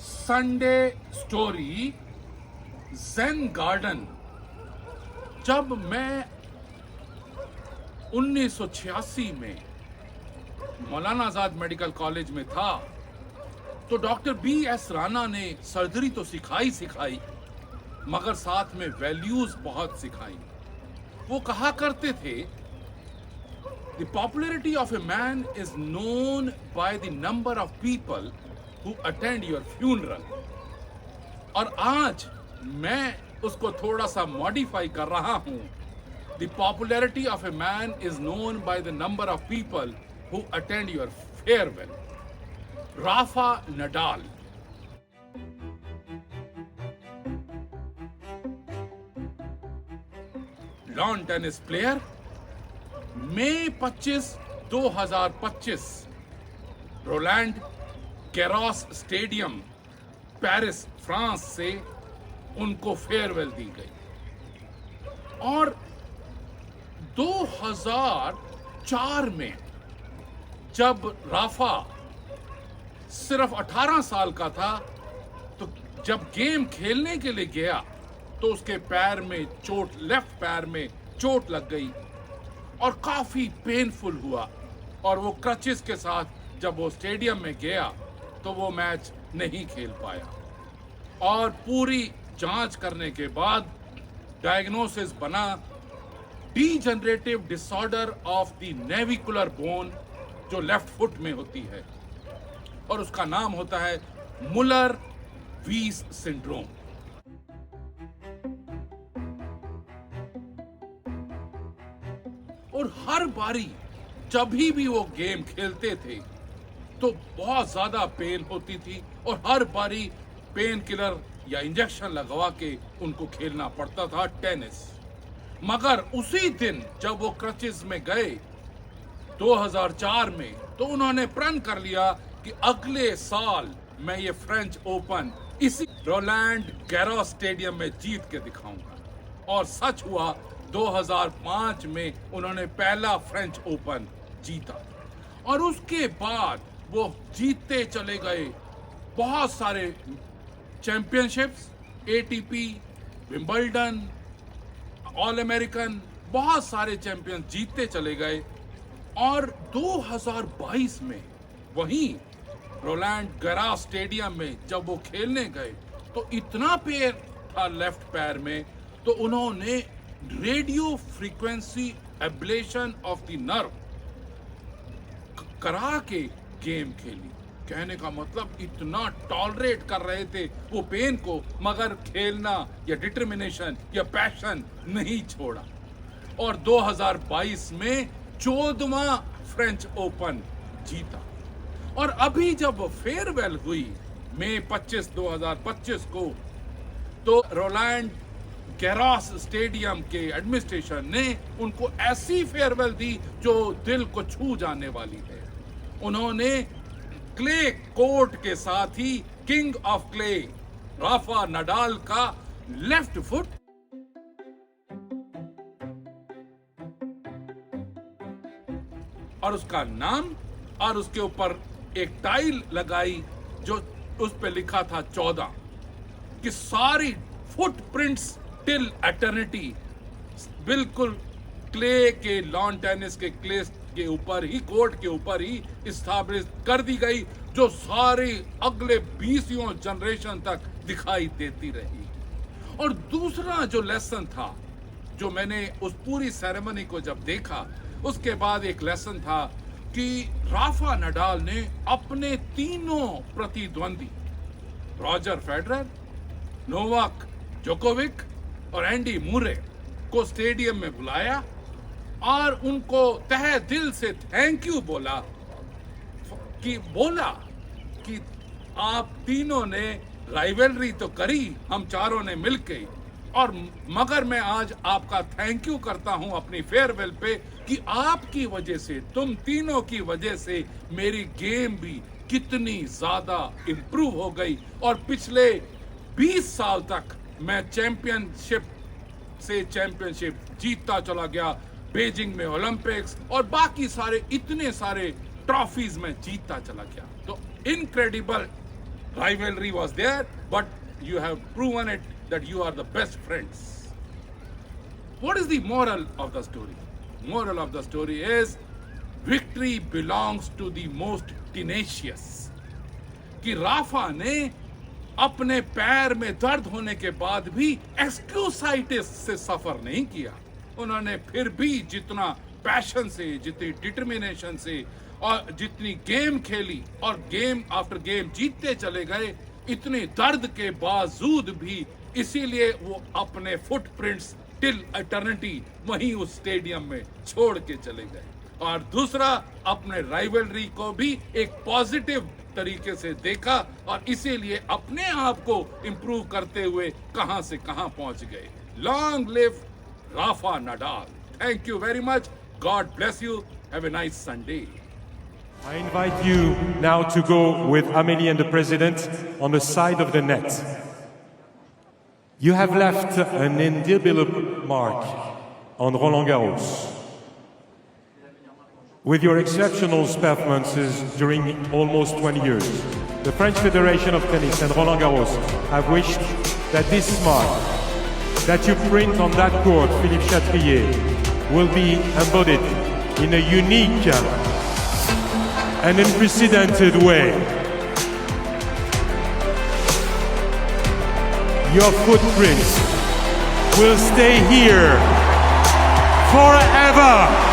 Sunday story Zen garden. जब मैं 1986 में मौलाना आजाद मेडिकल कॉलेज में था तो डॉक्टर B.S. राणा ने सर्जरी तो सिखाई मगर साथ में वैल्यूज बहुत सिखाई। वो कहा करते थे, the popularity of a man is known by the number of people who attend your funeral. और आज मैं उसको थोड़ा सा मॉडिफाई कर रहा हूं। The popularity of a man is known by the number of people who attend your farewell. Rafa Nadal. Lawn tennis player, May 25, 2025 Roland Garros stadium Paris France से उनको फेयरवेल दी गई। और 2004 में जब राफा सिर्फ 18 साल का था तो जब गेम खेलने के लिए गया तो उसके पैर में चोट, लेफ्ट पैर में चोट लग गई और काफी पेनफुल हुआ। और वो क्रचेस के साथ जब वो स्टेडियम में गया तो वो मैच नहीं खेल पाया। और पूरी जांच करने के बाद डायग्नोसिस बना degenerative disorder of the navicular bone, जो लेफ्ट फुट में होती है, और उसका नाम होता है मुलर वीस सिंड्रोम। और हर बारी जब भी वो गेम खेलते थे तो बहुत ज्यादा पेन होती थी और हर बारी पेन किलर या इंजेक्शन लगवा के उनको खेलना पड़ता था टेनिस। मगर उसी दिन जब वो क्रचेस में गए 2004 में, तो उन्होंने प्रण कर लिया कि अगले साल मैं ये फ्रेंच ओपन इसी रोलैंड गैरोस स्टेडियम में जीत के दिखाऊंगा। और सच हुआ, 2005 में उन्होंने पहला फ्रेंच ओपन जीता और उसके बाद वो जीतते चले गए बहुत सारे championships, ATP, Wimbledon, all American, बहुत सारे चैंपियन जीतते चले गए। और 2022 में वहीं रोलैंड गैरोस स्टेडियम में जब वो खेलने गए तो इतना पैर था लेफ्ट पैर में, तो उन्होंने radio frequency ablation of the nerve करा के गेम खेली। कहने का मतलब इतना टॉलरेट कर रहे थे वो पेन को, मगर खेलना या डिटर्मिनेशन या पैशन नहीं छोड़ा। और 2022 में 14वां फ्रेंच ओपन जीता। और अभी जब फेयरवेल हुई मई 25, 2025 को, तो रोलैंड गैरोस स्टेडियम के एडमिनिस्ट्रेशन ने उनको ऐसी फेयरवेल दी जो दिल को छू जाने वाली है। उन्होंने क्ले कोर्ट के साथ ही king of clay Rafa Nadal का लेफ्ट फुट और उसका नाम और उसके ऊपर एक टाइल लगाई जो उस पे लिखा था 14 कि सारी फुटप्रिंट्स टिल एटर्निटी, बिल्कुल क्ले के लॉन टेनिस के क्ले के ऊपर ही, कोर्ट के ऊपर ही इस्टेब्लिश कर दी गई, जो सारी अगले 20 जनरेशन तक दिखाई देती रही। और दूसरा जो लेसन था, जो मैंने उस पूरी सेरेमनी को जब देखा, उसके बाद एक लेसन था कि राफा नडाल ने अपने तीनों प्रतिद्वंदी रॉजर फेडरर, नोवाक जोकोविक और एंडी मुरे को स्टेडियम में बुलाया और उनको तहे दिल से थैंक यू बोला कि आप तीनों ने राइवलरी तो करी, हम चारों ने मिलके, और मगर मैं आज आपका थैंक यू करता हूं अपनी फेयरवेल पे कि आपकी वजह से, तुम तीनों की वजह से मेरी गेम भी कितनी ज्यादा इंप्रूव हो गई। और पिछले 20 साल तक मैं चैंपियनशिप से चैंपियनशिप जीतता चला गया, बीजिंग में ओलंपिक्स और बाकी सारे इतने सारे ट्रॉफीज में जीतता चला गया। तो incredible Rivalry was there, but you have proven it that you are the best friends. What is the moral of the story? Moral of the story is victory belongs to the most tenacious. कि Rafa ने अपने पैर में दर्द होने के बाद भी एक्सक्यूसाइटिस से सफर नहीं किया. उन्होंने फिर भी जितना पैशन से, जितनी डिटर्मिनेशन से और जितनी गेम खेली और गेम आफ्टर गेम जीतते चले गए, इतने दर्द के बावजूद भी, इसीलिए वो अपने फुटप्रिंट्स टिल एटर्निटी वहीं उस स्टेडियम में छोड़ के चले गए. और दूसरा, अपने राइवलरी को भी एक पॉजिटिव तरीके से देखा और इसीलिए अपने आप को इंप्रूव करते हुए कहां से कहां पहुंच गए. Long live Rafa Nadal. Thank you very much. God bless you. Have a nice Sunday. I invite you now to go with Amélie and the President on the side of the net. You have left an indelible mark on Roland Garros. With your exceptional performances during almost 20 years, the French Federation of Tennis and Roland Garros have wished that this mark that you print on that court, Philippe Chatrier, will be embodied in a unique and unprecedented way. Your footprints will stay here forever.